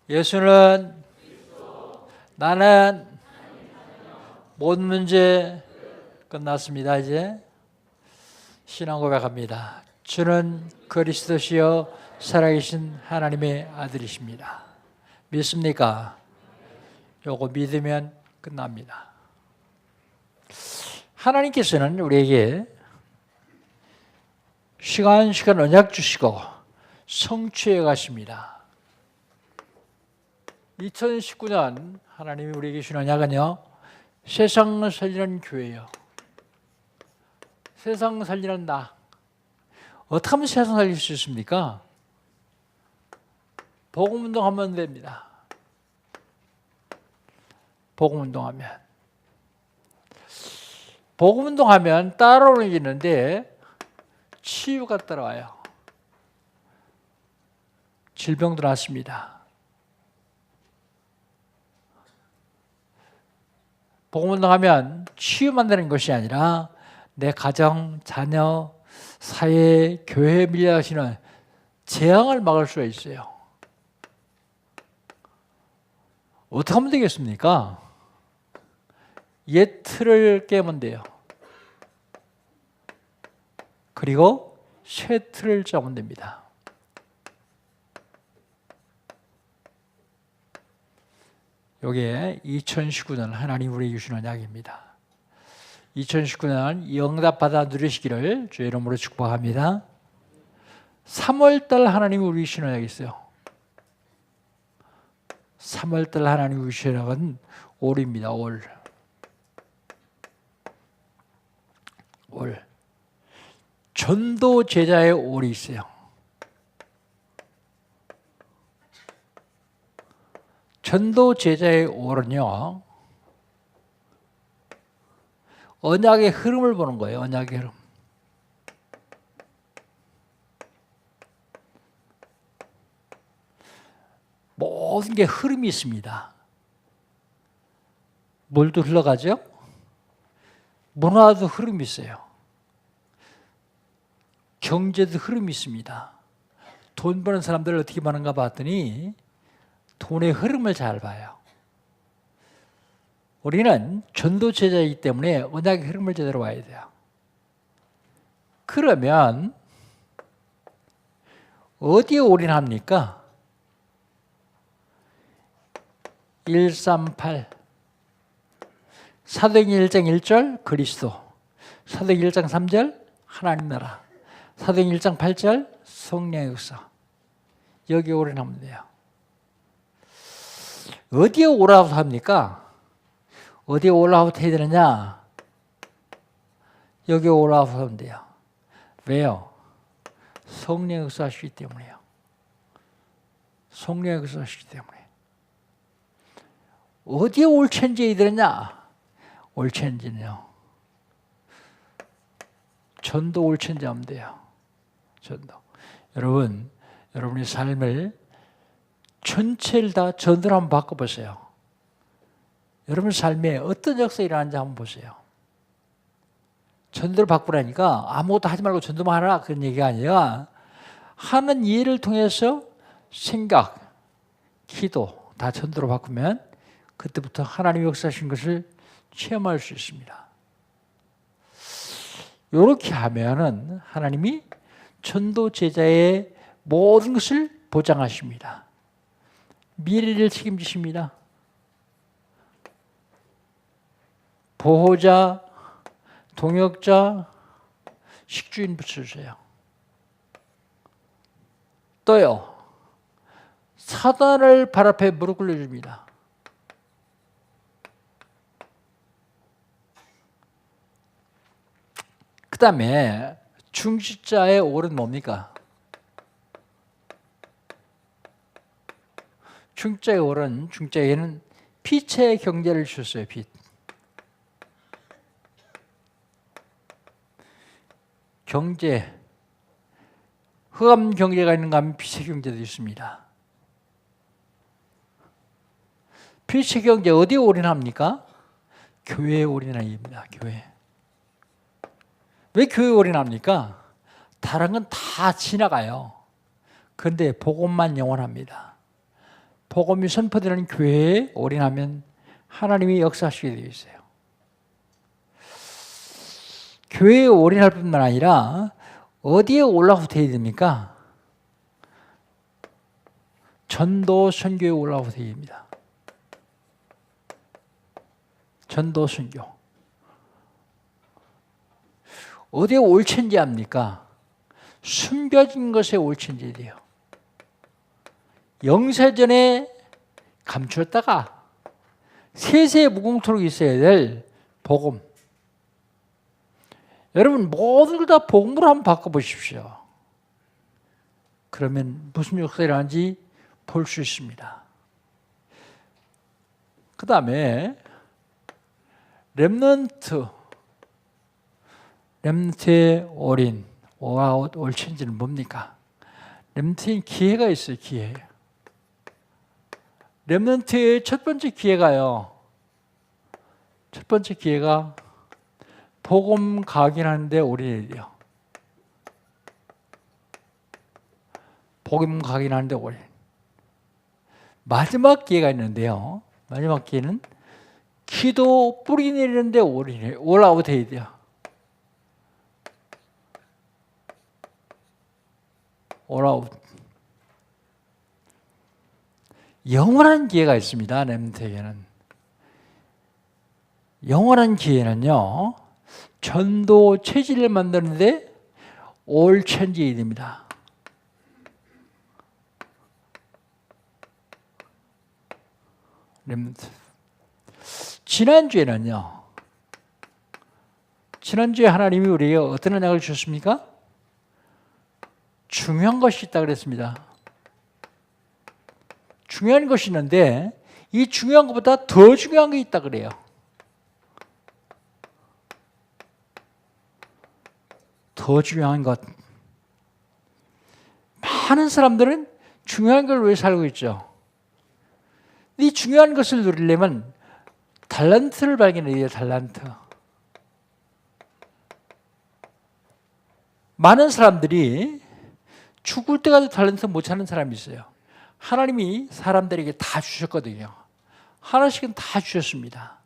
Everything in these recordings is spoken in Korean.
예수는 나는 모든 문제 끝났습니다. 이제 신앙 고백합니다. 주는 그리스도시요 살아계신 하나님의 아들이십니다. 믿습니까? 요거 믿으면 끝납니다. 하나님께서는 우리에게 시간 언약 주시고 성취해 가십니다. 2019년 하나님이 우리에게 주신 언약은요, 세상을 살리는 교회예요. 세상 살리는 나. 어떻게 하면 세상 살릴 수 있습니까? 복음 운동하면 됩니다. 복음 운동하면. 복음 운동하면 따라오는 게 있는데 치유가 따라와요. 질병도 낫습니다. 복음 운동하면 치유만 되는 것이 아니라 내 가정, 자녀, 사회, 교회에 밀려가시는 재앙을 막을 수가 있어요. 어떻게 하면 되겠습니까? 옛 틀을 깨면 돼요. 그리고 새 틀을 짜면 됩니다. 이게 2019년 하나님 우리에게 주신 언약입니다. 2019년 영답받아 누리시기를 주의 이름으로 축복합니다. 3월달 하나님이 우리에게 주신 언약이 있어요. 3월달 하나님이 우리에게 주신 언약은 올입니다. 올. 전도 제자의 올이 있어요. 전도 제자의 올은요, 언약의 흐름을 보는 거예요. 언약의 흐름. 모든 게 흐름이 있습니다. 물도 흘러가죠? 문화도 흐름이 있어요. 경제도 흐름이 있습니다. 돈 버는 사람들을 어떻게 버는가 봤더니 돈의 흐름을 잘 봐요. 우리는 전도 제자이기 때문에 언약의 흐름을 제대로 봐야 돼요. 그러면 어디에 올인합니까? 138 사도행전 1장 1절 그리스도, 사도행전 1장 3절 하나님 나라, 사도행전 1장 8절 성령의 역사. 여기에 올인하면 돼요. 어디에 올아웃 합니까? 어디에 올아웃 해야 되느냐? 여기에 올아웃 하면 돼요. 왜요? 성령의 역사 하시기 때문에요. 성령의 역사 하시기 때문에. 어디에 올체인지 해야 되느냐? 올체인지는요, 전도 올체인지 하면 돼요. 전도. 여러분, 여러분의 삶을 전체를 다 전도로 한번 바꿔보세요. 여러분 삶에 어떤 역사가 일어나는지 한번 보세요. 전도를 바꾸라니까 아무것도 하지 말고 전도만 하라 그런 얘기가 아니라 하는 일을 통해서 생각, 기도 다 전도로 바꾸면 그때부터 하나님의 역사하신 것을 체험할 수 있습니다. 이렇게 하면은 하나님이 전도 제자의 모든 것을 보장하십니다. 미래를 책임지십니다. 보호자, 동역자, 식주인 붙여주세요. 또요, 사단을 발 앞에 무릎 꿇려줍니다. 그 다음에 중직자의 올은 뭡니까? 중직자의 올은, 중직자에게는 빛의 경제를 주셨어요. 빛. 경제, 흑암 경제가 있는가 하면 빛의 경제도 있습니다. 빛의 경제 어디에 올인합니까? 교회에 올인합니다. 교회. 왜 교회에 올인합니까? 다른 건 다 지나가요. 그런데 복음만 영원합니다. 복음이 선포되는 교회에 올인하면 하나님이 역사하시게 되어 있어요. 교회에 올인할 뿐만 아니라 어디에 올라오게 됩니까? 전도 선교에 올라오게 됩니다. 전도 선교. 어디에 올천지합니까? 숨겨진 것에 올천지 돼요. 영세전에 감추었다가 세세에 무궁토록 있어야 될 복음. 여러분 모든 걸 다 복음으로 한번 바꿔보십시오. 그러면 무슨 역사가 일어나는지 볼 수 있습니다. 그 다음에 렘넌트의 올인, 올아웃, 올천지는 뭡니까? 렘넌트엔 기회가 있어요. 기회. 렘넌트의 첫 번째 기회가요. 첫 번째 기회가 복음 각인하는데 올인해야 돼요. 복음 각인하는데 올인. 마지막 기회가 있는데요. 마지막 기회는 기도 뿌리 내리는데 올아웃 해야 돼요. 올아웃. 영원한 기회가 있습니다. 렘넌트에게는. 영원한 기회는요. 전도 체질을 만드는데 올천지해야 됩니다. 렘넌트. 지난주에는요. 지난주에 하나님이 우리에게 어떤 언약을 주셨습니까? 중요한 것이 있다 그랬습니다. 중요한 것이 있는데 이 중요한 것보다 더 중요한 게 있다 그래요. 더 중요한 것. 많은 사람들은 중요한 걸 왜 살고 있죠? 이 중요한 것을 누리려면 달란트를 발견해야 돼요. 달란트. 많은 사람들이 죽을 때까지 달란트 못 찾는 사람이 있어요. 하나님이 사람들에게 다 주셨거든요. 하나씩은 다 주셨습니다.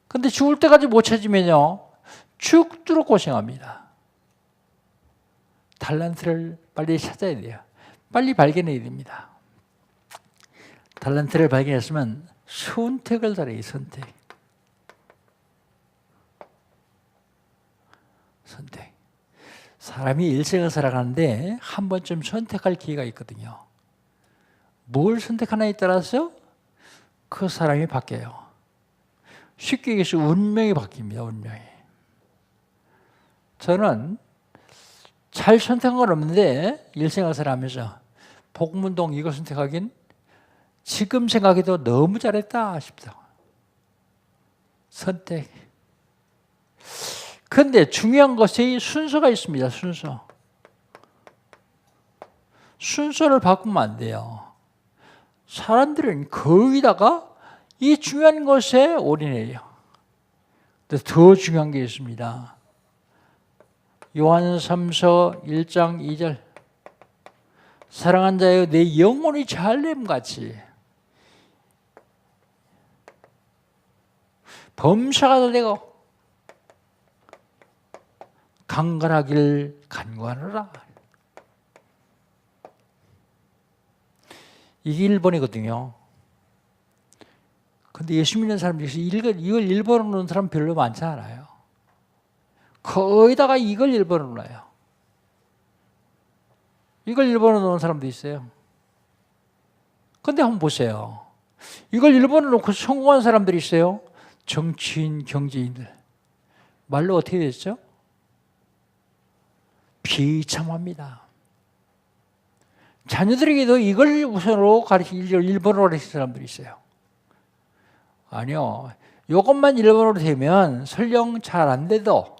근데 죽을 때까지 못 찾으면요. 죽도록 고생합니다. 달란트를 빨리 찾아야 돼요. 빨리 발견해야 됩니다. 달란트를 발견했으면 선택을 잘해요. 선택. 선택. 사람이 일생을 살아가는데 한 번쯤 선택할 기회가 있거든요. 뭘 선택하냐에 따라서 그 사람이 바뀌어요. 쉽게 얘기해서 운명이 바뀝니다. 운명이. 저는 잘 선택한 건 없는데 일생을 살아가면서 복음운동 이거 선택하긴 지금 생각해도 너무 잘했다 싶다. 선택. 그런데 중요한 것이 순서가 있습니다. 순서. 순서를 바꾸면 안 돼요. 사람들은 거기다가 이 중요한 것에 올인해요. 더 중요한 게 있습니다. 요한 3서 1장 2절. 사랑한 자여 내 영혼이 잘됨같이 범사가 되고 강건하길 간구하노라. 이게 1번이거든요. 근데 예수 믿는 사람 중에서 이걸 1번으로 놓는 사람 별로 많지 않아요. 거의다가 이걸 1번으로 놔요. 이걸 1번으로 놓는 사람도 있어요. 근데 한번 보세요. 이걸 1번으로 놓고 성공한 사람들이 있어요. 정치인, 경제인들. 말로 어떻게 됐죠? 비참합니다. 자녀들에게도 이걸 우선으로 가르치기 1번으로 가르치는 사람들이 있어요. 아니요. 이것만 1번으로 되면 설령 잘 안 돼도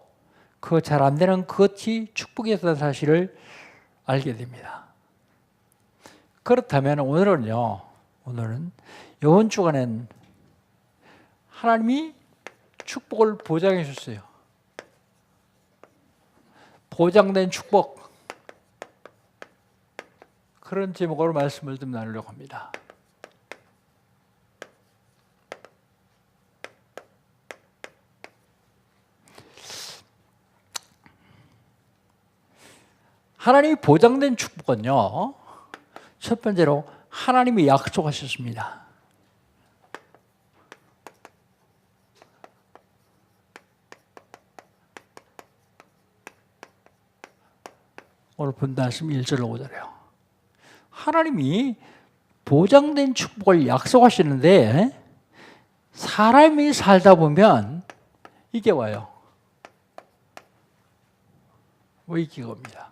그 잘 안 되는 그것이 축복이었다는 사실을 알게 됩니다. 그렇다면 오늘은 이번 주간엔 하나님이 축복을 보장해 줬어요. 보장된 축복. 그런 제목으로 말씀을 좀 나누려고 합니다. 하나님이 보장된 축복은요, 첫 번째로 하나님이 약속하셨습니다. 오늘 본 말씀 1절로 5절이에요. 하나님이 보장된 축복을 약속하시는데 사람이 살다 보면 이게 와요. 위기가 옵니다.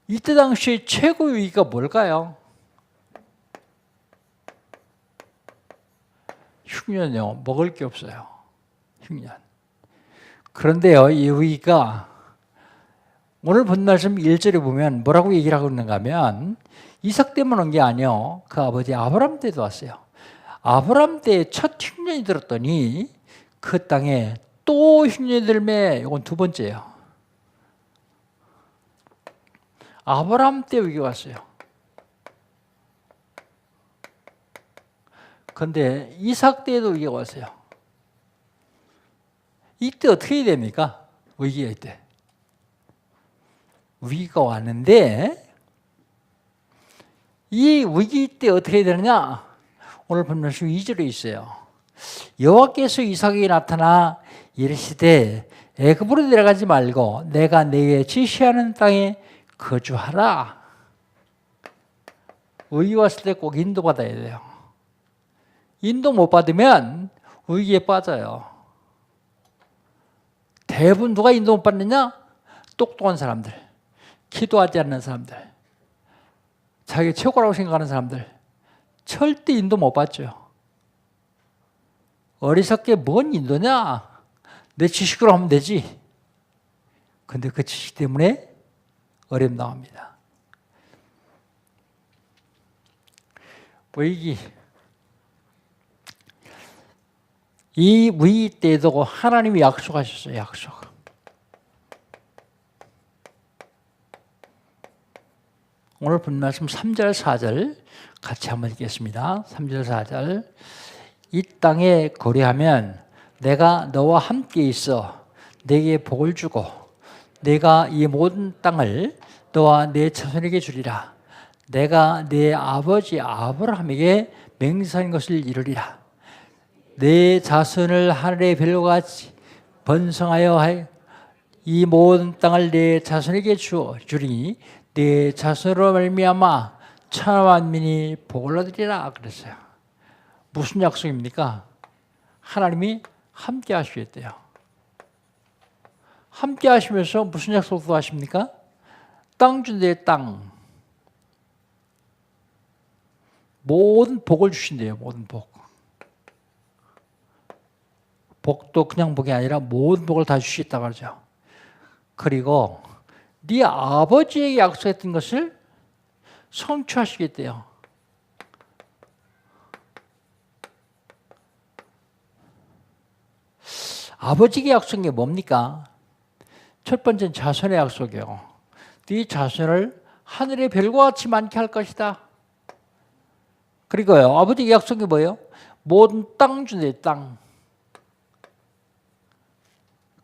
이때 당시 최고의 위기가 뭘까요? 흉년이요. 먹을 게 없어요. 흉년. 그런데요, 이 위기가 오늘 본 말씀 1절에 보면 뭐라고 얘기를 하고 있는가 하면 이삭 때문에 온 게 아니요. 그 아버지 아브라함 때도 왔어요. 아브라함 때 첫 흉년이 들었더니 그 땅에 또 흉년이 들매, 이건 두 번째예요. 아브라함 때 위기가 왔어요. 그런데 이삭 때에도 위기가 왔어요. 이때 어떻게 해야 됩니까? 위기가 이때. 위기가 왔는데 이 위기 때 어떻게 해야 되느냐? 오늘 본 말씀 2절에 있어요. 여호와께서 이삭에게 나타나 이르시되 애굽으로 내려가지 말고 내가 네게 지시하는 땅에 거주하라. 위기 왔을 때 꼭 인도받아야 돼요. 인도 못 받으면 위기에 빠져요. 대부분 누가 인도 못 받느냐? 똑똑한 사람들, 기도하지 않는 사람들, 자기 최고라고 생각하는 사람들, 절대 인도 못 받죠. 어리석게 뭔 인도냐? 내 지식으로 하면 되지. 근데 그 지식 때문에 어려움 나옵니다. 위기. 이 위기 때에도 하나님이 약속하셨어요. 약속. 오늘 본 말씀 3절 4절 같이 한번 읽겠습니다. 3절 4절. 이 땅에 거류하면 내가 너와 함께 있어 내게 복을 주고 내가 이 모든 땅을 너와 내 자손에게 주리라. 내가 내 아버지 아브라함에게 맹세한 것을 이루리라. 내 자손을 하늘의 별과 같이 번성하여 이 모든 땅을 내 자손에게 주리니 내 자손으로 말미암아 천하 만민이 복을 얻으리라 그랬어요. 무슨 약속입니까? 하나님이 함께 하시겠대요. 함께 하시면서 무슨 약속도 하십니까? 땅 준대 땅. 모든 복을 주신대요. 모든 복. 복도 그냥 복이 아니라 모든 복을 다 주시겠다고 그러죠. 그리고 네 아버지에게 약속했던 것을 성취하시겠대요. 아버지에게 약속한 게 뭡니까? 첫 번째는 자손의 약속이에요. 네 자손을 하늘의 별과 같이 많게 할 것이다. 그리고요, 아버지에게 약속한 게 뭐예요? 모든 땅 주네, 땅.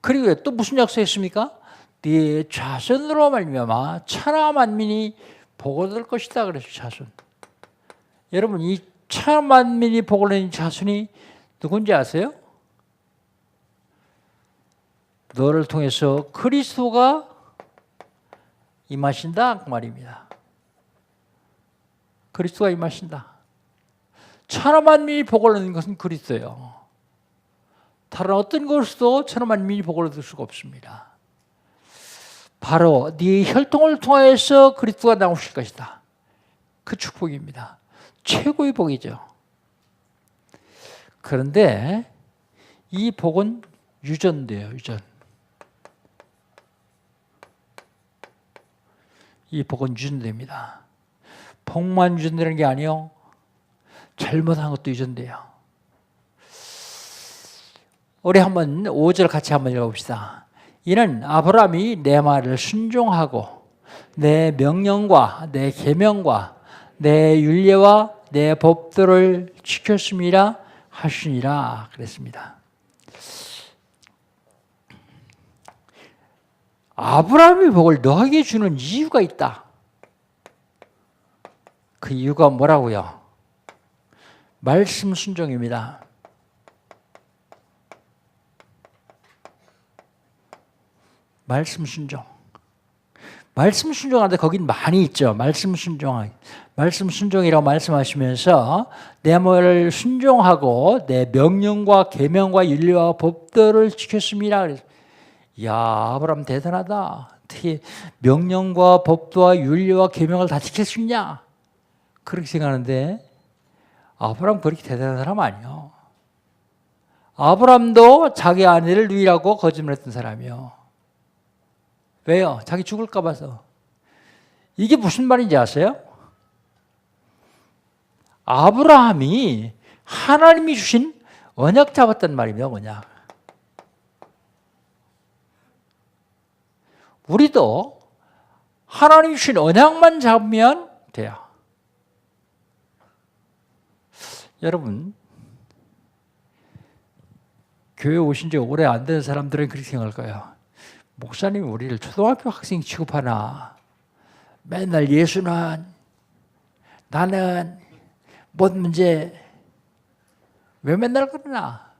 그리고 또 무슨 약속했습니까? 네 자손으로 말미암아 천하 만민이 복을 얻을 것이다. 그래서 자손. 여러분, 이 천하 만민이 복을 얻는 자손이 누군지 아세요? 너를 통해서 그리스도가 임하신다 그 말입니다. 그리스도가 임하신다. 천하 만민이 복을 얻는 것은 그리스도예요. 다른 어떤 것으로도 천하 만민이 복을 얻을 수가 없습니다. 바로 네 혈통을 통하여서 그리스도가 나오실 것이다. 그 축복입니다. 최고의 복이죠. 그런데 이 복은 유전돼요. 유전. 이 복은 유전됩니다. 복만 유전되는 게 아니요. 잘못한 것도 유전돼요. 우리 한번 5절 같이 한번 읽어봅시다. 이는 아브라함이 내 말을 순종하고 내 명령과 내 계명과 내 율례와 내 법도를 지켰음이라 하시니라 그랬습니다. 아브라함의 복을 너에게 주는 이유가 있다. 그 이유가 뭐라고요? 말씀 순종입니다. 말씀 순종. 말씀 순종하는데 거긴 많이 있죠. 말씀 순종이라고 말씀하시면서 내 말을 순종하고 내 명령과 계명과 윤리와 법도를 지켰습니다. 이야, 아브라함 대단하다. 어떻게 명령과 법도와 윤리와 계명을 다 지킬 수 있냐? 그렇게 생각하는데 아브라함 그렇게 대단한 사람 아니에요. 아브라함도 자기 아내를 누이라고 거짓말했던 사람이요. 왜요? 자기 죽을까 봐서. 이게 무슨 말인지 아세요? 아브라함이 하나님이 주신 언약 잡았단 말입니다. 언약. 우리도 하나님이 주신 언약만 잡으면 돼요. 여러분, 교회 오신 지 오래 안 된 사람들은 그렇게 생각할 거예요. 목사님이 우리를 초등학교 학생 취급하나? 맨날 예수는, 나는, 뭔 문제? 왜 맨날 그러나?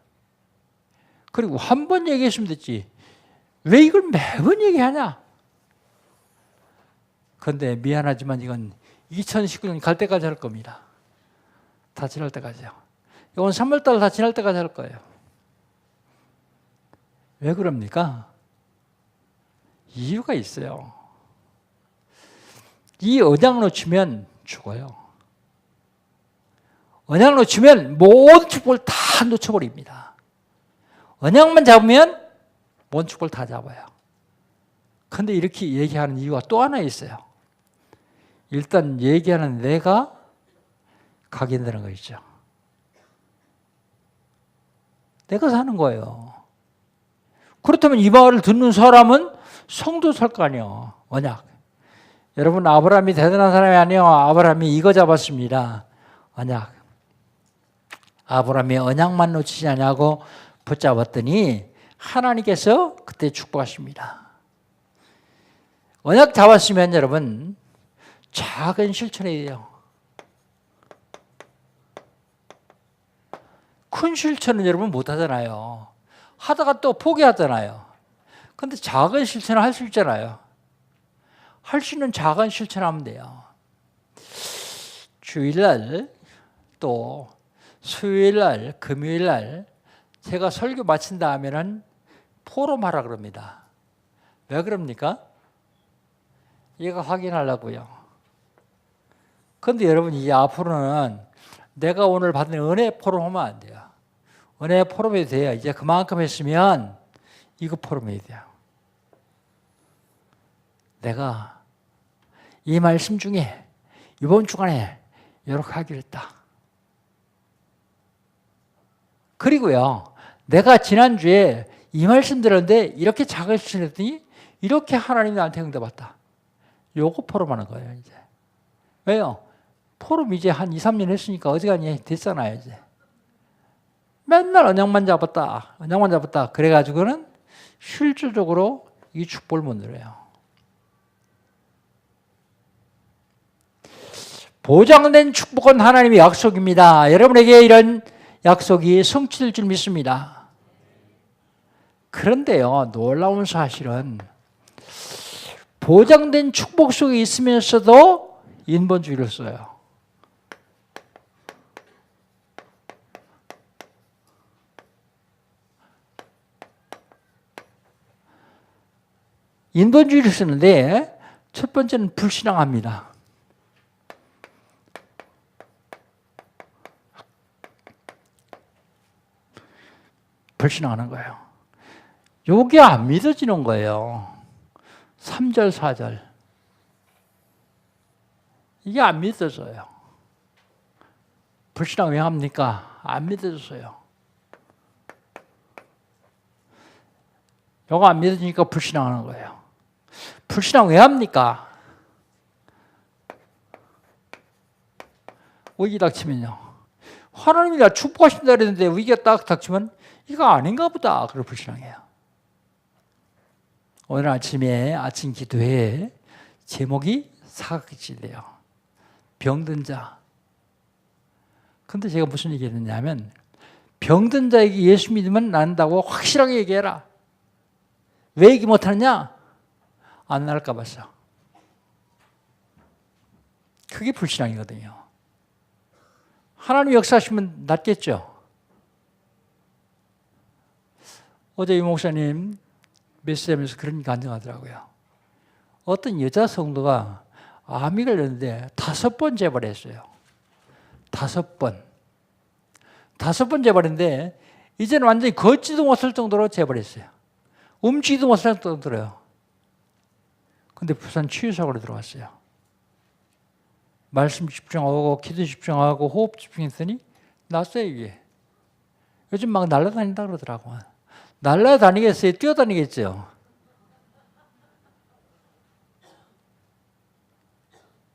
그리고 한 번 얘기했으면 됐지. 왜 이걸 매번 얘기하냐? 그런데 미안하지만 이건 2019년 갈 때까지 할 겁니다. 다 지날 때까지요. 이건 3월달 다 지날 때까지 할 거예요. 왜 그럽니까? 이유가 있어요. 이 언약 놓치면 죽어요. 언약 놓치면 모든 축복을 다 놓쳐버립니다. 언약만 잡으면 모든 축복을 다 잡아요. 그런데 이렇게 얘기하는 이유가 또 하나 있어요. 일단 얘기하는 내가 각인되는 거 있죠. 내가 사는 거예요. 그렇다면 이 말을 듣는 사람은 성도 살 거 아니에요. 언약. 여러분, 아브라함이 대단한 사람이 아니에요. 아브라함이 이거 잡았습니다. 언약. 아브라함이 언약만 놓치지 않냐고 붙잡았더니 하나님께서 그때 축복하십니다. 언약 잡았으면 여러분 작은 실천이 돼요. 큰 실천은 여러분 못 하잖아요. 하다가 또 포기하잖아요. 그런데 작은 실천을 할 수 있잖아요. 할 수 있는 작은 실천하면 돼요. 주일날 또 수요일날 금요일날 제가 설교 마친 다음에는 포럼하라 그럽니다. 왜 그럽니까? 얘가 확인하려고요. 그런데 여러분 이 앞으로는 내가 오늘 받은 은혜 포럼하면 안 돼요. 은혜 포럼이 돼요. 이제 그만큼 했으면 이거 포럼이 돼요. 내가 이 말씀 중에 이번 주간에 이렇게 하기로 했다. 그리고요, 내가 지난주에 이 말씀 들었는데 이렇게 작은 실천했더니 이렇게 하나님이 나한테 응답했다. 요거 포럼하는 거예요, 이제. 왜요? 포럼 이제 한 2, 3년 했으니까 어지간히 됐잖아요, 이제. 맨날 언약만 잡았다, 언약만 잡았다. 그래가지고는 실질적으로 이 축복을 못 누려요. 보장된 축복은 하나님의 약속입니다. 여러분에게 이런 약속이 성취될 줄 믿습니다. 그런데요, 놀라운 사실은 보장된 축복 속에 있으면서도 인본주의를 써요. 인본주의를 쓰는데 첫 번째는 불신앙합니다. 불신앙하는 거예요. 요게 안 믿어지는 거예요. 3절, 4절. 이게 안 믿어져요. 불신앙 왜 합니까? 안 믿어져요. 요거 안 믿어지니까 불신앙하는 거예요. 불신앙 왜 합니까? 위기 닥치면요. 하나님이 나 축복하신다 그랬는데 위기가 딱 닥치면 이거 아닌가 보다. 그걸 불신앙해요. 오늘 아침에 아침 기도회 제목이 사각지대예요. 병든 자. 근데 제가 무슨 얘기 했느냐면 병든 자에게 예수 믿으면 난다고 확실하게 얘기해라. 왜 얘기 못하느냐? 안 날까 봐서. 그게 불신앙이거든요. 하나님 역사하시면 낫겠죠. 어제 이 목사님 메시지하면서 그런 간증하더라고요. 어떤 여자 성도가 암이 걸렸는데 5번 재발했어요. 5번. 5번 재발인데 이제는 완전히 걷지도 못할 정도로 재발했어요. 움직이도 못할 정도로요. 근데 부산 치유사고로 들어왔어요. 말씀 집중하고 기도 집중하고 호흡 집중했더니 났어요 이게. 요즘 막 날아다닌다 그러더라고요. 날아다니겠어요? 뛰어다니겠죠?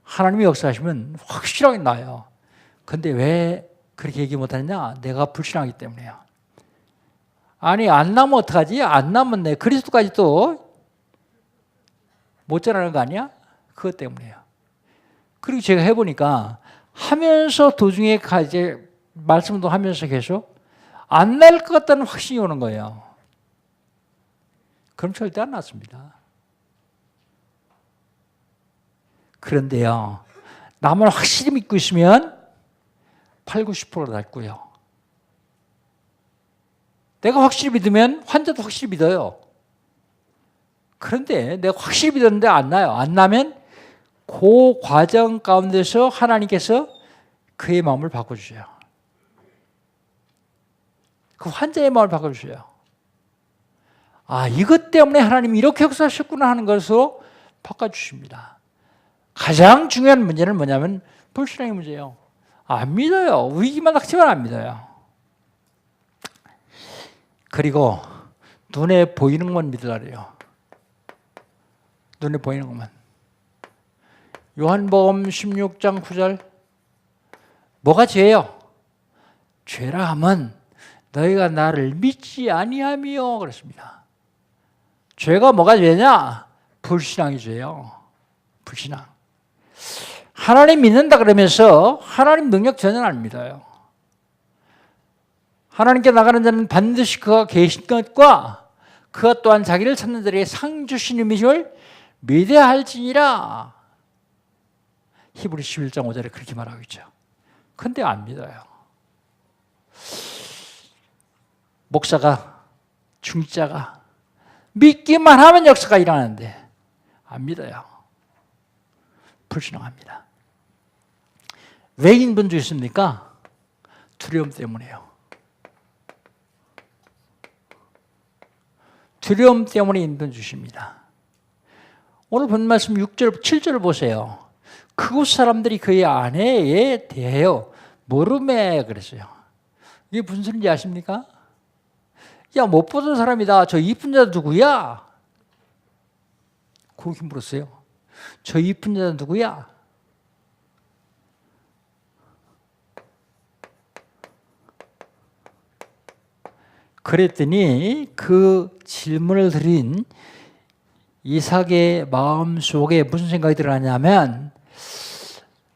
하나님이 역사하시면 확실하게 나요. 근데 왜 그렇게 얘기 못하느냐? 내가 불신하기 때문에요. 아니 안 나면 어떡하지? 안 나면 내 그리스도까지 또 못 전하는 거 아니야? 그것 때문에요. 그리고 제가 해보니까 하면서 도중에 이제 말씀도 하면서 계속 안 날 것 같다는 확신이 오는 거예요. 그럼 절대 안 낫습니다. 그런데요, 나만 확실히 믿고 있으면 80, 90% 낫고요. 내가 확실히 믿으면 환자도 확실히 믿어요. 그런데 내가 확실히 믿었는데 안 나요. 안 나면 그 과정 가운데서 하나님께서 그의 마음을 바꿔주셔요. 그 환자의 마음을 바꿔주셔요. 아, 이것 때문에 하나님이 이렇게 역사하셨구나 하는 것으로 바꿔주십니다. 가장 중요한 문제는 뭐냐면 불신앙의 문제예요. 안 믿어요. 위기만 닥치면 안 믿어요. 그리고 눈에 보이는 것만 믿으라 그래요. 눈에 보이는 것만. 요한복음 16장 9절 뭐가 죄예요? 죄라 하면 너희가 나를 믿지 아니하며 그랬습니다. 죄가 뭐가 죄냐? 불신앙이 죄예요. 불신앙. 하나님 믿는다 그러면서 하나님 능력 전혀 안 믿어요. 하나님께 나가는 자는 반드시 그가 계신 것과 그가 또한 자기를 찾는 자에게 상 주시는 이심을 믿어야 할지니라. 히브리 11장 5절에 그렇게 말하고 있죠. 근데 안 믿어요. 목사가, 중직자가 믿기만 하면 역사가 일어나는데 안 믿어요. 불신앙합니다. 왜 힘든 줄 있습니까? 두려움 때문에요. 두려움 때문에 힘든 주십니다. 오늘 본 말씀 6절, 7절 보세요. 그곳 사람들이 그의 아내에 대하여 모르매 그랬어요. 이게 무슨 소리인지 아십니까? 야, 못 보던 사람이다. 저 이쁜 여자 누구야? 그렇게 물었어요. 저 이쁜 여자 누구야? 그랬더니 그 질문을 드린 이삭의 마음속에 무슨 생각이 들어가냐면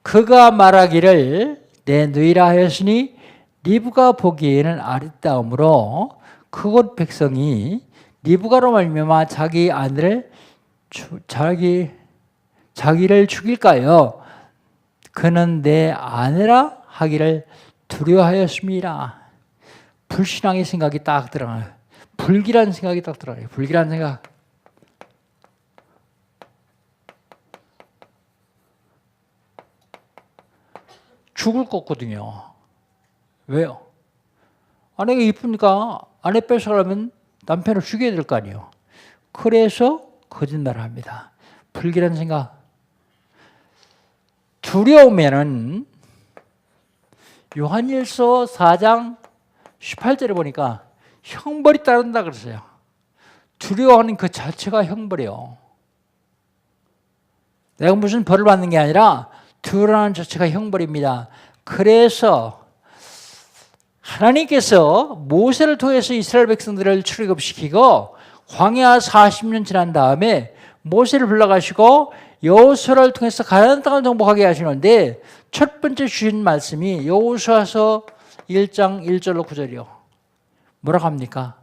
그가 말하기를 내 누이라 하였으니 리브가 보기에는 아름다움으로 그곳 백성이 리브가로 말미암아 자기 아들을 자기를 죽일까요? 그는 내 아내라 하기를 두려워하였습니다. 불신앙의 생각이 딱 들어가요. 불길한 생각이 딱 들어가요. 불길한 생각. 죽을 거거든요. 왜요? 아내가 이쁘니까 아내 뺏어가려면 남편을 죽여야 될 거 아니에요. 그래서 거짓말을 합니다. 불길한 생각. 두려우면은 요한일서 4장 18절에 보니까 형벌이 따른다 그랬어요. 두려워하는 그 자체가 형벌이에요. 내가 무슨 벌을 받는 게 아니라 두려워하는 자체가 형벌입니다. 그래서 하나님께서 모세를 통해서 이스라엘 백성들을 출애굽시키고 광야 40년 지난 다음에 모세를 불러가시고 여호수아를 통해서 가나안 땅을 정복하게 하시는데 첫 번째 주신 말씀이 여호수아서 1장 1절로 9절이요. 뭐라고 합니까?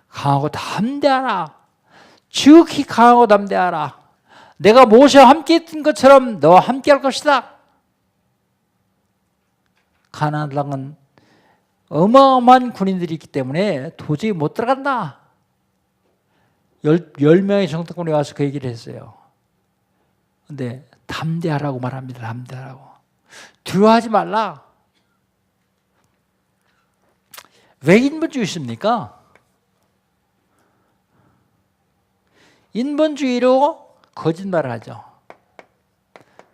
강하고 담대하라. 지극히 강하고 담대하라. 내가 모세와 함께 했던 것처럼 너와 함께 할 것이다. 가나안 땅은 어마어마한 군인들이 있기 때문에 도저히 못 들어간다. 10명의 정탐꾼이 와서 그 얘기를 했어요. 근데 담대하라고 말합니다. 담대하라고. 두려워하지 말라. 왜 인본주의십니까? 인본주의로 거짓말을 하죠.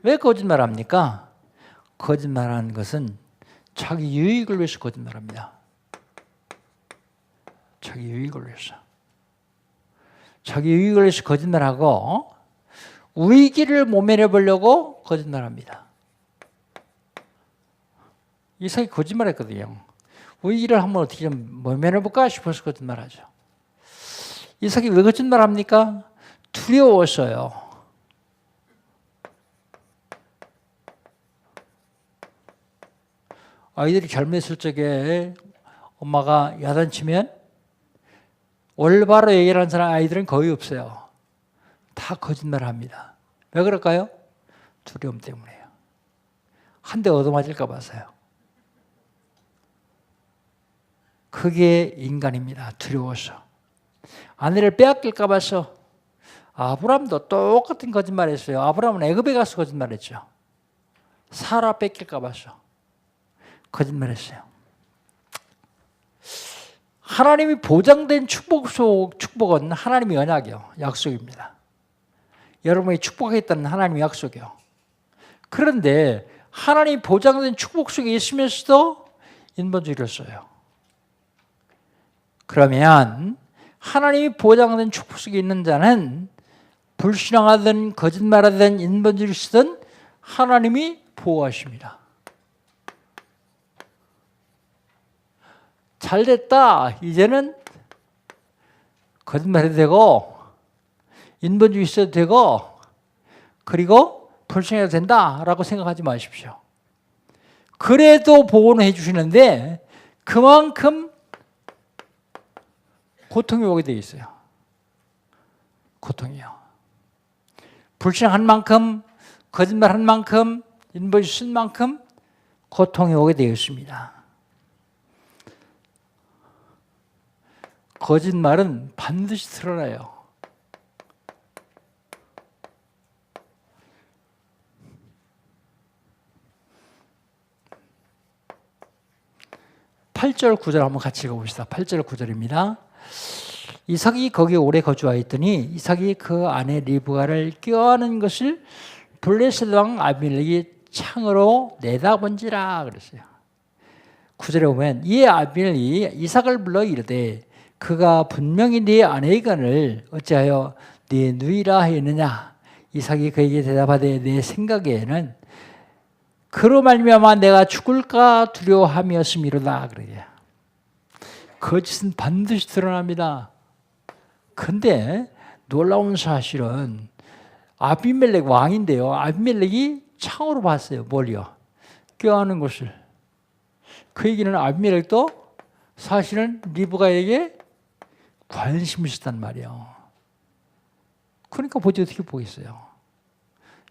왜 거짓말합니까? 거짓말하는 것은 자기 유익을 위해서 거짓말합니다. 자기 유익을 위해서. 자기 유익을 위해서 거짓말하고 위기를 모면해 보려고 거짓말합니다. 이삭이 거짓말했거든요. 위기를 한번 어떻게 좀 모면해 볼까 싶어서 거짓말하죠. 이삭이 왜 거짓말합니까? 두려웠어요. 아이들이 젊었을 적에 엄마가 야단치면 올바로 얘기를 하는 사람 아이들은 거의 없어요. 다 거짓말을 합니다. 왜 그럴까요? 두려움 때문에요. 한 대 얻어맞을까 봐서요. 그게 인간입니다. 두려워서. 아내를 빼앗길까 봐서. 아브라함도 똑같은 거짓말 했어요. 아브라함은 애굽에 가서 거짓말했죠. 사라 뺏길까 봐서 거짓말했어요. 하나님이 보장된 축복은 하나님의 언약이요. 약속입니다. 여러분이 축복하겠다는 하나님의 약속이요. 그런데 하나님이 보장된 축복 속에 있으면서도 인본주의를 써요. 그러면 하나님이 보장된 축복 속에 있는 자는 불신앙하든 거짓말하든 인본주의를 쓰든 하나님이 보호하십니다. 잘됐다. 이제는 거짓말해도 되고 인본주의 있어도 되고 그리고 불신해도 된다라고 생각하지 마십시오. 그래도 보호는 해주시는데 그만큼 고통이 오게 되어 있어요. 고통이요. 불신한 만큼 거짓말한 만큼 인본주의 쓴 만큼 고통이 오게 되어 있습니다. 거짓말은 반드시 드러나요. 팔 절 9절 한번 같이 읽어봅시다. 8절 9절입니다. 이삭이 거기에 오래 거주하였더니 이삭이 그 아내 리브가를 껴안은 것을 블레셋 왕 아비멜렉이 창으로 내다본지라 그랬어요. 9절에 보면 이에 아비멜렉이 이삭을 불러 이르되 그가 분명히 네 아내이건을 어찌하여 네 누이라 하였느냐. 이삭이 그에게 대답하되 내 생각에는 그로 말미암아 내가 죽을까 두려워함이었음이로다. 그래요. 거짓은 반드시 드러납니다. 근데 놀라운 사실은 아비멜렉 왕인데요. 아비멜렉이 창으로 봤어요. 뭘요? 껴안는 것을. 그 얘기는 아비멜렉도 사실은 리브가에게 관심이 있었단 말이에요. 그러니까 보지 어떻게 보겠어요.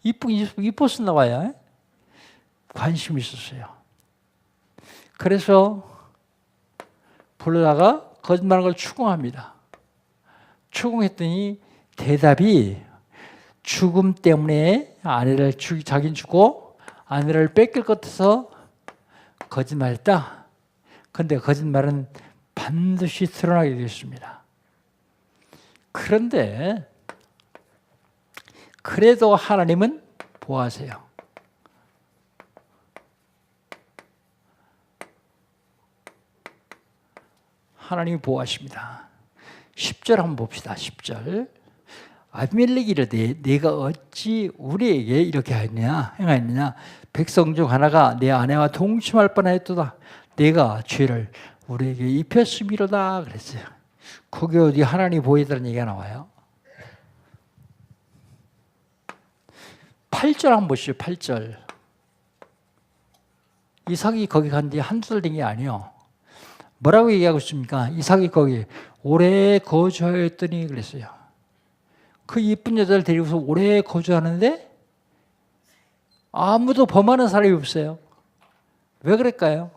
이뻤었나 봐요. 관심이 있었어요. 그래서 불러다가 거짓말한 걸 추궁합니다. 추궁했더니 대답이 죽음 때문에 아내를 자기는 죽고 아내를 뺏길 것 같아서 거짓말했다. 그런데 거짓말은 반드시 드러나게 되었습니다. 그런데 그래도 하나님은 보호하세요. 하나님이 보호하십니다. 10절 한번 봅시다. 10절. 아비멜렉이 이르되 네가 어찌 우리에게 이렇게 행하였느냐. 백성 중 하나가 내 아내와 동침할 뻔하였도다. 내가 죄를 우리에게 입혔음이로다 그랬어요. 그게 어디 하나님 보이다는 얘기가 나와요. 8절 한번 보시죠. 8절. 이삭이 거기 간 뒤에 한두 달 된 게 아니에요. 뭐라고 얘기하고 있습니까? 이삭이 거기 오래 거주하였더니 그랬어요. 그 이쁜 여자를 데리고서 오래 거주하는데 아무도 범하는 사람이 없어요. 왜 그럴까요?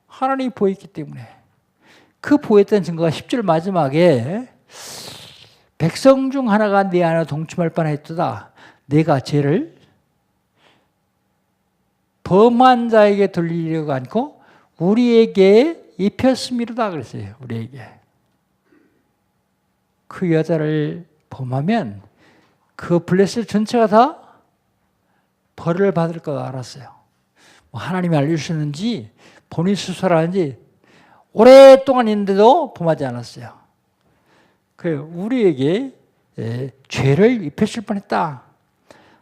하나님이 보였기 때문에. 그 보였던 증거가 10절 마지막에 백성 중 하나가 네 안에 동침할 뻔했도다. 내가 죄를 범한 자에게 돌리려고 않고 우리에게 입혔음이로다 그랬어요. 우리에게. 그 여자를 범하면 그 블레셋 전체가 다 벌을 받을 거 알았어요. 하나님이 알려주셨는지 본인 스스로 하는지 오랫동안 있는데도 범하지 않았어요. 우리에게 죄를 입혔을 뻔했다.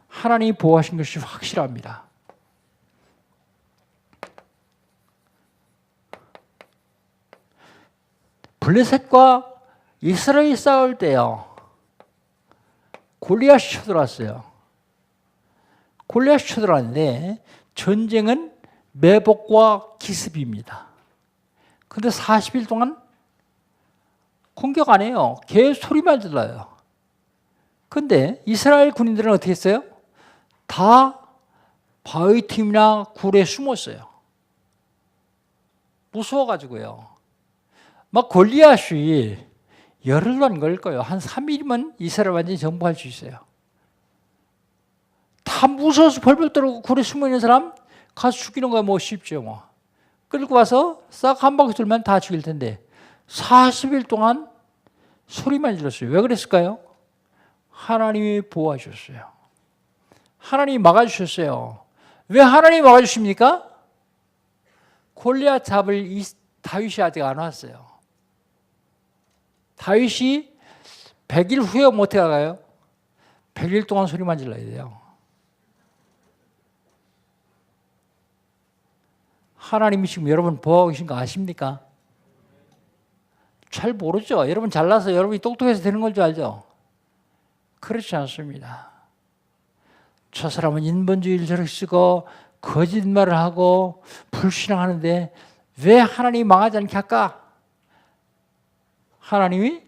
하나님이 보호하신 것이 확실합니다. 블레셋과 이스라엘이 싸울 때요. 골리앗이 쳐들어왔어요. 골리앗이 쳐들어왔는데 전쟁은 매복과 기습입니다. 그런데 40일 동안 공격 안 해요. 계속 소리만 들려요. 그런데 이스라엘 군인들은 어떻게 했어요? 다 바위 틈이나 굴에 숨었어요. 무서워가지고요. 막 골리앗이 열흘도 안 걸릴 거예요. 한 3일이면 이스라엘 완전히 정복할 수 있어요. 다 무서워서 벌벌 떨고 굴에 숨어있는 사람 가서 죽이는 거야 뭐 쉽죠 뭐. 끌고 와서 싹 한 바퀴 돌면 다 죽일 텐데 40일 동안 소리만 질렀어요. 왜 그랬을까요? 하나님이 보호하셨어요. 하나님이 막아주셨어요. 왜 하나님이 막아주십니까? 골리앗 잡을 다윗이 아직 안 왔어요. 다윗이 100일 후에 못해 가요. 100일 동안 소리만 질러야 돼요. 하나님이 지금 여러분 보호하고 계신 거 아십니까? 잘 모르죠. 여러분 잘나서 여러분이 똑똑해서 되는 걸 줄 알죠? 그렇지 않습니다. 저 사람은 인본주의를 저렇게 쓰고 거짓말을 하고 불신앙하는데 왜 하나님이 망하지 않게 할까? 하나님이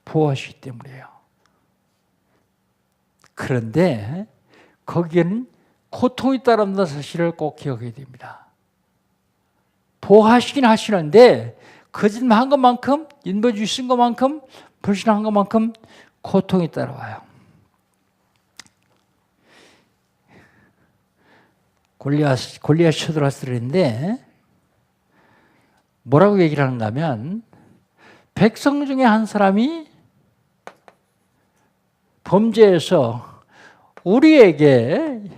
보호하시기 때문이에요. 그런데 거기에는 고통이 따른다는 사실을 꼭 기억해야 됩니다. 보호하시긴 하시는데 거짓말 한 것만큼 인본주의 쓴 것만큼 불신한 것만큼 고통이 따라와요. 골리앗이 쳐들어왔을 때인데 뭐라고 얘기를 하는가 하면 백성 중에 한 사람이 범죄해서 우리에게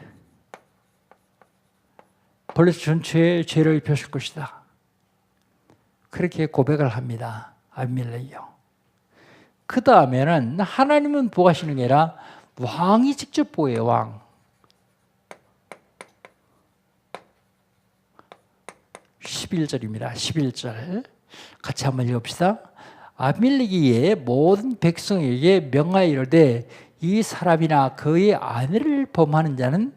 블레셋 전체에 죄를 입혔을 것이다. 그렇게 고백을 합니다. 아비멜렉이요. 그 다음에는 하나님은 보호하시는 게 아니라 왕이 직접 보호해요. 왕. 11절입니다. 11절 같이 한번 읽읍시다. 아비멜렉이 모든 백성에게 명하여 이르되 이 사람이나 그의 아내를 범하는 자는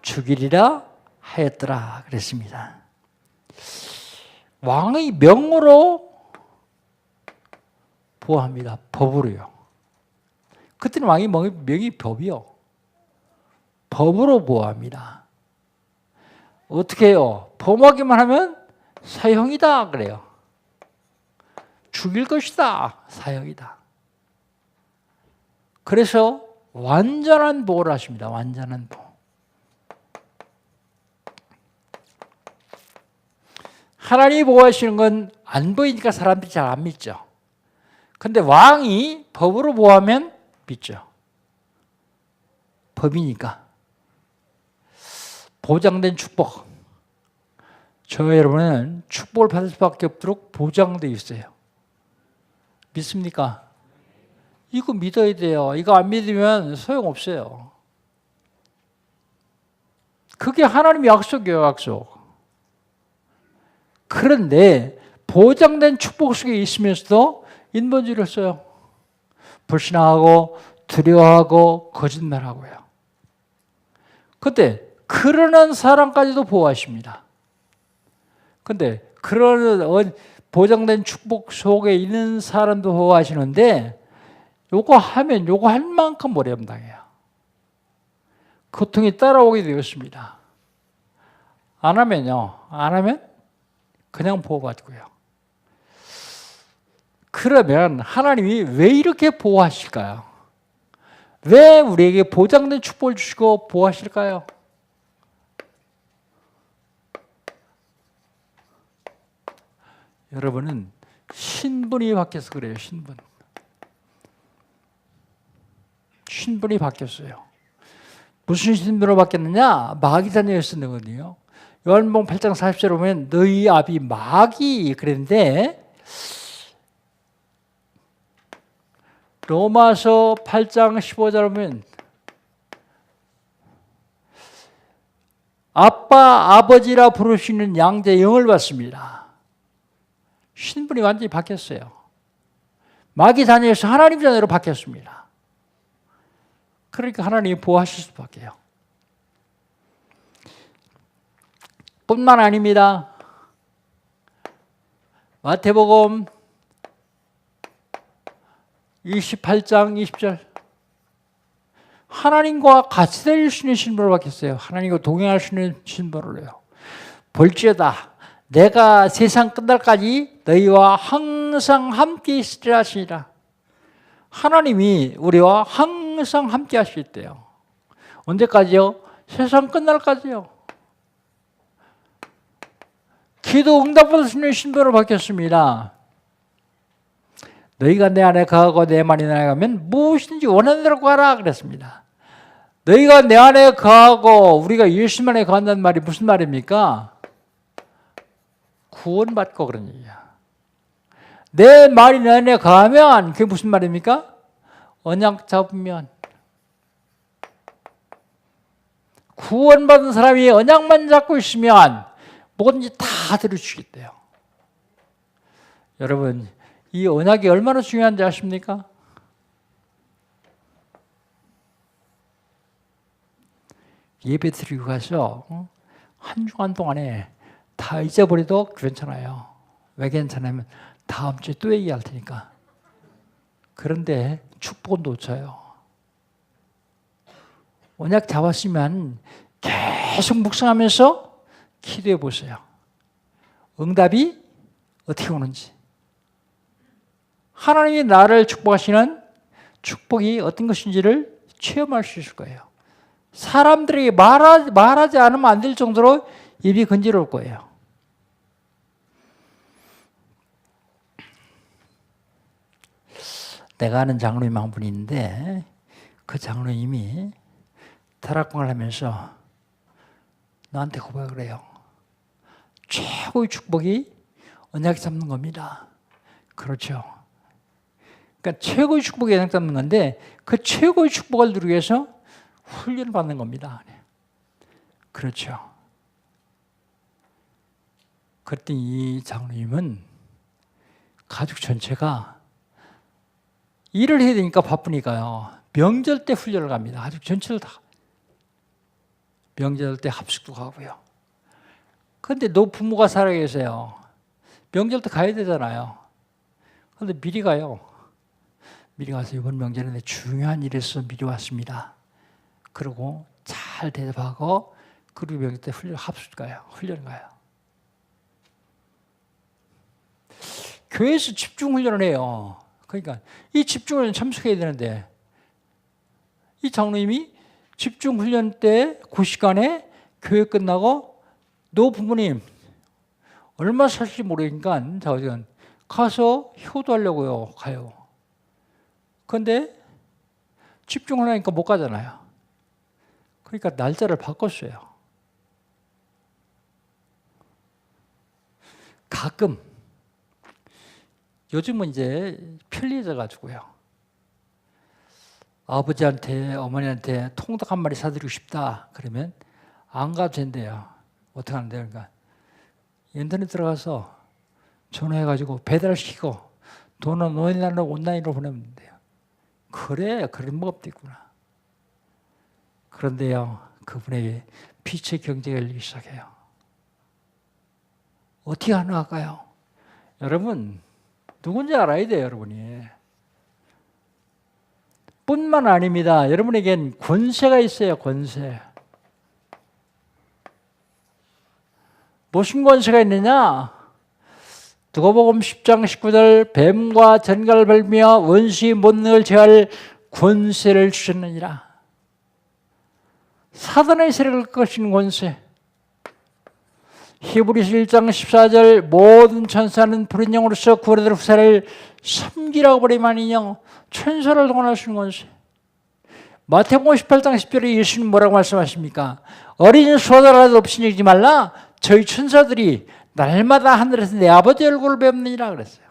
죽이리라 하였더라 그랬습니다. 왕의 명으로 보호합니다. 법으로요. 그때는 왕의 명이 법이요. 법으로 보호합니다. 어떻게 해요? 범하기만 하면 사형이다 그래요. 죽일 것이다. 사형이다. 그래서 완전한 보호를 하십니다. 완전한 보호. 하나님이 보호하시는 건 안 보이니까 사람들이 잘 안 믿죠. 근데 왕이 법으로 보호하면 믿죠. 법이니까. 보장된 축복. 저 여러분은 축복을 받을 수밖에 없도록 보장되어 있어요. 믿습니까? 이거 믿어야 돼요. 이거 안 믿으면 소용없어요. 그게 하나님의 약속이에요, 약속. 그런데 보장된 축복 속에 있으면서도 인본주의를 써요. 불신하고 두려워하고 거짓말하고요. 근데 그러는 사람까지도 보호하십니다. 근데 그러는 보장된 축복 속에 있는 사람도 보호하시는데 요거 하면 요거 할 만큼 어려움 당해요. 고통이 따라오게 되었습니다. 안 하면요. 안 하면 그냥 보호받고요. 그러면 하나님이 왜 이렇게 보호하실까요? 왜 우리에게 보장된 축복을 주시고 보호하실까요? 여러분은 신분이 바뀌어서 그래요. 신분이 바뀌었어요. 무슨 신분으로 바뀌었느냐? 마귀 자녀였었는 거거든요. 요한복음 8장 40절에 보면 너희 아비 마귀 그랬는데 로마서 8장 15절에 보면 아빠, 아버지라 부르시는 양자 영을 받습니다. 신분이 완전히 바뀌었어요. 마귀 자녀에서 하나님 자녀로 바뀌었습니다. 그러니까 하나님이 보호하실 수밖에요. 뿐만 아닙니다. 마태복음 28장 20절 하나님과 같이 될 수 있는 신분으로 바뀌었어요. 하나님과 동행할 수 있는 신분으로요. 볼지어다 내가 세상 끝날까지 너희와 항상 함께 있으리라 하시니라. 하나님이 우리와 항상 함께 하실 때요. 언제까지요? 세상 끝날까지요. 기도 응답받을 수 있는 신분으로 바뀌었습니다. 너희가 내 안에 거하고 내 말이 내 안에 가면 무엇이든지 원하는 대로 구하라 그랬습니다. 너희가 내 안에 거하고 우리가 예수님 안에 거한다는 말이 무슨 말입니까? 구원받고 그런 얘기야. 내 말이 내 안에 거하면 그게 무슨 말입니까? 언약 잡으면. 구원받은 사람이 언약만 잡고 있으면 뭐든지 다 들어주시겠대요. 여러분 이 언약이 얼마나 중요한지 아십니까? 예배 드리고 가서 한 주간 동안에 다 잊어버려도 괜찮아요. 왜 괜찮냐면 다음 주에 또 얘기할 테니까. 그런데 축복은 놓쳐요. 언약 잡았으면 계속 묵상하면서 기도해 보세요. 응답이 어떻게 오는지. 하나님이 나를 축복하시는 축복이 어떤 것인지를 체험할 수 있을 거예요. 사람들에게 말하지 않으면 안 될 정도로 입이 건지러울 거예요. 내가 아는 장로님 한 분이 있는데 그 장로님이 다락방을 하면서 나한테 고백을 해요. 최고의 축복이 언약 잡는 겁니다. 그렇죠. 그러니까 최고의 축복이 언약 잡는 건데 그 최고의 축복을 누리기 위해서 훈련을 받는 겁니다. 그렇죠. 그랬더니 이 장로님은 가족 전체가 일을 해야 되니까 바쁘니까요. 명절 때 훈련을 갑니다. 가족 전체를 다. 명절 때 합숙도 가고요. 그런데 노부모가 살아계세요. 명절 때 가야 되잖아요. 그런데 미리 가요. 미리 가서 이번 명절에 중요한 일이 있어서 미리 왔습니다. 그러고 잘 대답하고 그리고 명절 때 합숙 가요. 훈련 가요. 교회에서 집중 훈련을 해요. 그러니까 이 집중을 참석해야 되는데 이 장로님이 집중 훈련 때 그 시간에 교회 끝나고 노부모님 얼마 사실지 모르니까 가서 효도하려고요. 가요. 그런데 집중을 하니까 못 가잖아요. 그러니까 날짜를 바꿨어요. 가끔 요즘은 이제 편리해져 가지고요. 아버지한테 어머니한테 통닭 한 마리 사드리고 싶다. 그러면 안 가도 된대요. 어떻게 하는데요? 그러니까 인터넷 들어가서 전화해가지고 배달시키고 돈은 온라인으로 보내면 돼요. 그래, 그런 법도 있구나. 그런데요, 그분에게 빛의 경제가 열리기 시작해요. 어떻게 가능할까요? 여러분, 누군지 알아야 돼요, 여러분이. 뿐만 아닙니다. 여러분에겐 권세가 있어요, 권세. 무슨 권세가 있느냐? 누가복음 10장 19절 뱀과 전갈을 밟으며 원수의 본능을 제할 권세를 주셨느니라. 사단의 세력을 꺾으시는 권세. 히브리서 1장 14절 모든 천사는 푸른 영으로서 구원의 후사를 섬기라고 버리마니요 천사를 동원하시는 권세. 마태복음 18장 10절에 예수님 뭐라고 말씀하십니까? 어린 소자라도 없이 여기지 말라. 저희 천사들이 날마다 하늘에서 내 아버지 얼굴을 뵙느니라 그랬어요.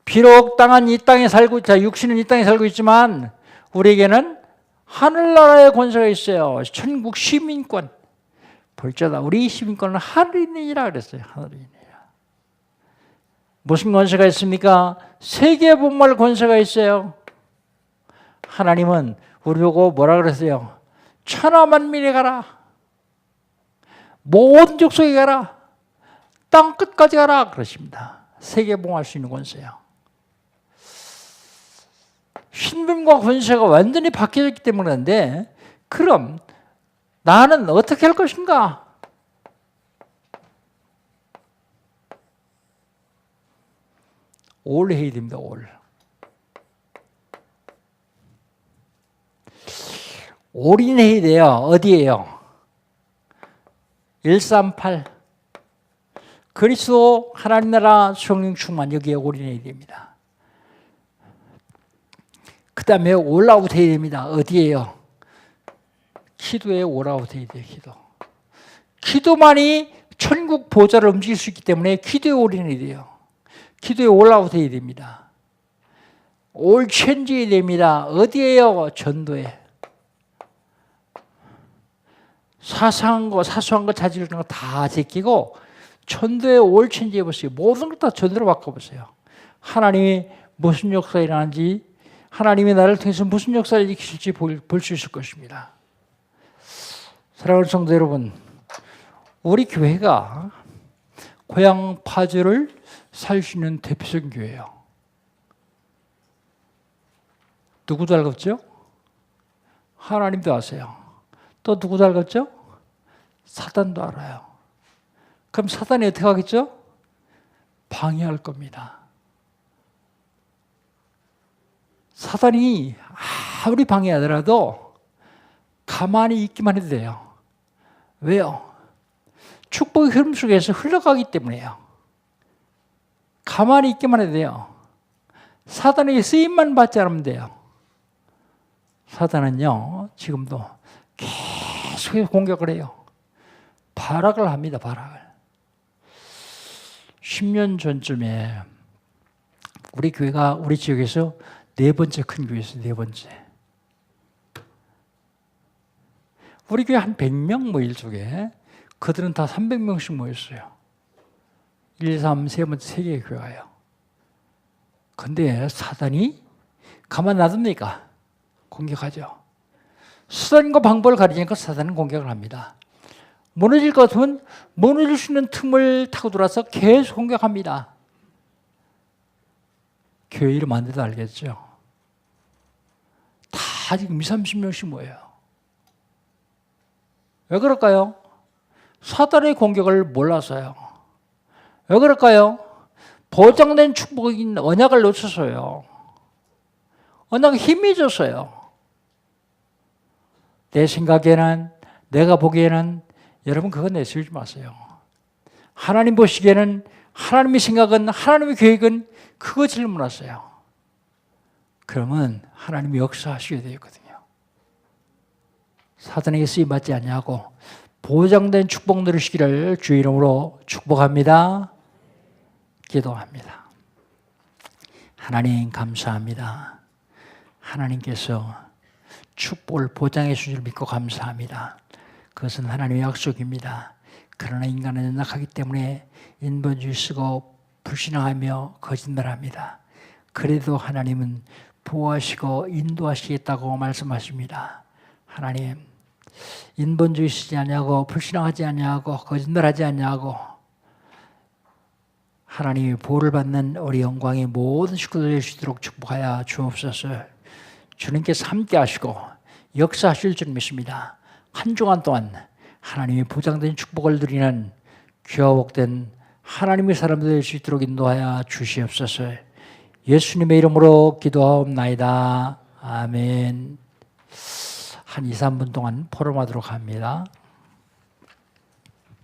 비록 땅은 이 땅에 살고 있다. 육신은 이 땅에 살고 있지만 우리에게는 하늘나라의 권세가 있어요. 천국 시민권. 볼자다. 우리 시민권은 하늘이니라 그랬어요. 하늘이니라. 무슨 권세가 있습니까? 세계 복말 권세가 있어요. 하나님은 우리 보고 뭐라 그랬어요? 천하만민에 가라. 모든 족속에 가라. 땅 끝까지 가라 그러십니다. 세계 봉할 수 있는 권세요. 신분과 권세가 완전히 바뀌었기 때문인데 그럼 나는 어떻게 할 것인가? 올 해야 됩니다. 올인해야 돼요. 어디에요? 138 그리스도 하나님 나라 성령 충만 여기에 올인해야 됩니다. 그 다음에 올아웃 해야 됩니다. 어디에요? 기도에 올아웃 해야 돼요. 기도만이 천국 보좌를 움직일 수 있기 때문에 기도에 올인해야 돼요. 기도에 올아웃 해야 됩니다. 올 체인지해야 됩니다. 어디에요? 전도에. 사소한 거 자질 거 다 제끼고 전도에 올 체인지해 보세요. 모든 걸 다 전도로 바꿔보세요. 하나님이 무슨 역사가 일어나는지 하나님이 나를 통해서 무슨 역사를 일으키실지 볼 수 있을 것입니다. 사랑하는 성도 여러분, 우리 교회가 고향 파주를 살 수 있는 대표적인 교회예요. 누구도 알겠죠? 하나님도 아세요. 또 누구도 알겠죠? 사단도 알아요. 그럼 사단이 어떻게 하겠죠? 방해할 겁니다. 사단이 아무리 방해하더라도 가만히 있기만 해도 돼요. 왜요? 축복의 흐름 속에서 흘러가기 때문에요. 가만히 있기만 해도 돼요. 사단에게 쓰임만 받지 않으면 돼요. 사단은요, 지금도 계속 공격을 해요. 발악을 합니다, 발악을. 10년 전쯤에 우리 교회가 우리 지역에서 네 번째 큰 교회였어요, 네 번째. 우리 교회 한 100명 모일 쪽에 그들은 다 300명씩 모였어요. 1, 3, 세 번째 세 개의 교회가요. 근데 사단이 가만 놔둡니까? 공격하죠. 수단과 방법을 가리니까 사단은 공격을 합니다. 무너질 것 같으면 무너질 수 있는 틈을 타고 들어와서 계속 공격합니다. 교회 이름 안 돼도 알겠죠? 다 지금 20, 30명씩 모여요. 왜 그럴까요? 사단의 공격을 몰라서요. 왜 그럴까요? 보장된 축복인 언약을 놓쳐서요. 언약이 힘이 졌어요. 내 생각에는, 내가 보기에는, 여러분 그거 내세우지 마세요. 하나님 보시기에는, 하나님의 생각은, 하나님의 계획은 그거 질문하세요. 그러면 하나님이 역사하시게 되거든요. 사단에게 쓰임받지 아니하고 보장된 축복 누리시기를 주의 이름으로 축복합니다. 기도합니다. 하나님 감사합니다. 하나님께서 축복을 보장해 주실 줄 믿고 감사합니다. 그것은 하나님의 약속입니다. 그러나 인간은 연약하기 때문에 인본주의 쓰고 불신앙하며 거짓말합니다. 그래도 하나님은 보호하시고 인도하시겠다고 말씀하십니다. 하나님, 인본주의 쓰지 않냐고, 불신앙하지 않냐고, 거짓말하지 않냐고, 하나님의 보호를 받는 우리 영광의 모든 식구들 될 수 있도록 축복하여 주옵소서. 주님께서 함께 하시고 역사하실 줄 믿습니다. 한 주간 동안 하나님의 보장된 축복을 누리는 귀하고 복된 하나님의 사람들 될 수 있도록 인도하여 주시옵소서. 예수님의 이름으로 기도하옵나이다. 아멘. 한 2, 3분 동안 포럼하도록 합니다.